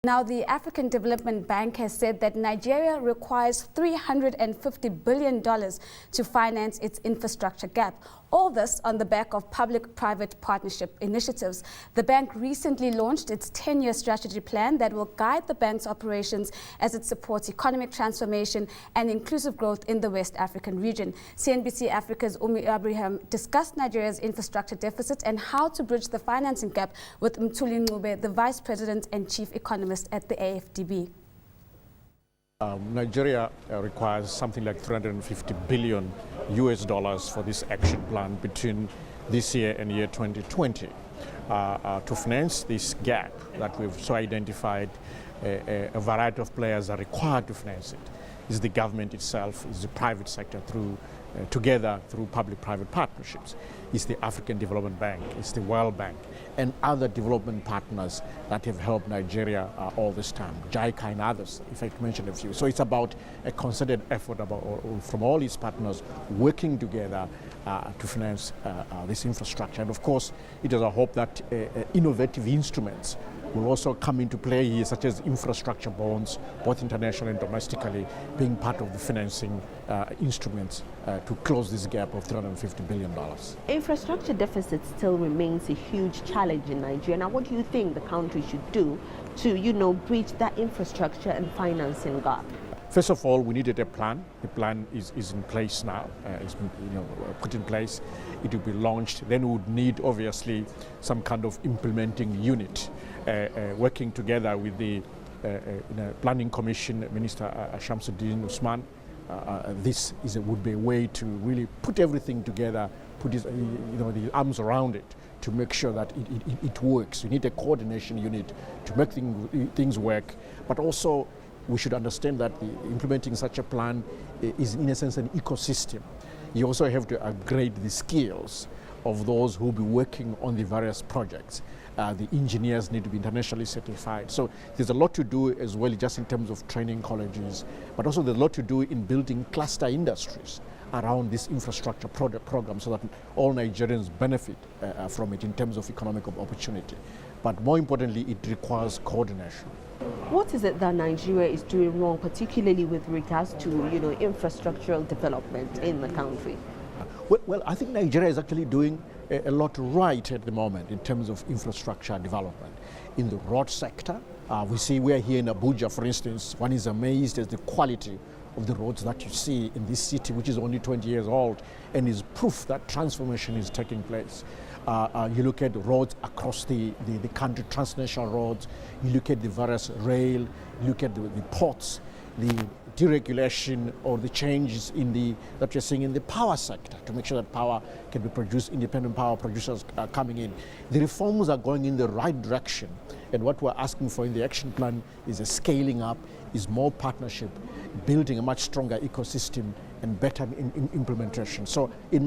Now, the African Development Bank has said that Nigeria requires $350 billion to finance its infrastructure gap. All this on the back of public-private partnership initiatives. The bank recently launched its 10-year strategy plan that will guide the bank's operations as it supports economic transformation and inclusive growth in the West African region. CNBC Africa's Umi Abraham discussed Nigeria's infrastructure deficit and how to bridge the financing gap with Mthuli Ncube, the Vice President and Chief Economist at the AFDB. Nigeria requires something like $350 billion for this action plan between this year and year 2020 to finance this gap that we've so identified. A variety of players are required to finance it. Is the government itself, is the private sector together through public-private partnerships. It's the African Development Bank, it's the World Bank, and other development partners that have helped Nigeria all this time, JICA and others, if I mention a few. So it's about a concerted effort from all its partners working together to finance this infrastructure. And of course, it is a hope that innovative instruments will also come into play here, such as infrastructure bonds, both internationally and domestically, being part of the financing instruments to close this gap of $350 billion. Infrastructure deficit still remains a huge challenge in Nigeria. Now, what do you think the country should do to, bridge that infrastructure and financing gap? First of all, we needed a plan. The plan is in place now. It's been put in place. It will be launched. Then we would need, obviously, some kind of implementing unit, working together with the Planning Commission, Minister Shamsuddin Usman. This would be a way to really put everything together, put the arms around it to make sure that it works. We need a coordination unit to make things work, but also we should understand that implementing such a plan is, in a sense, an ecosystem. You also have to upgrade the skills of those who will be working on the various projects. The engineers need to be internationally certified. So there's a lot to do as well, just in terms of training colleges, but also there's a lot to do in building cluster industries around this infrastructure program so that all Nigerians benefit from it in terms of economic opportunity. But more importantly, it requires coordination. What is it that Nigeria is doing wrong, particularly with regards to, infrastructural development in the country? Well, I think Nigeria is actually doing a lot right at the moment in terms of infrastructure development. In the road sector, we are here in Abuja, for instance. One is amazed at the quality of the roads that you see in this city, which is only 20 years old, and is proof that transformation is taking place. You look at roads across the country, transnational roads, you look at the various rail, you look at the ports, the deregulation or the changes that you're seeing in the power sector to make sure that power can be produced, independent power producers are coming in. The reforms are going in the right direction, and what we're asking for in the action plan is a scaling up, is more partnership, building a much stronger ecosystem and better implementation. So in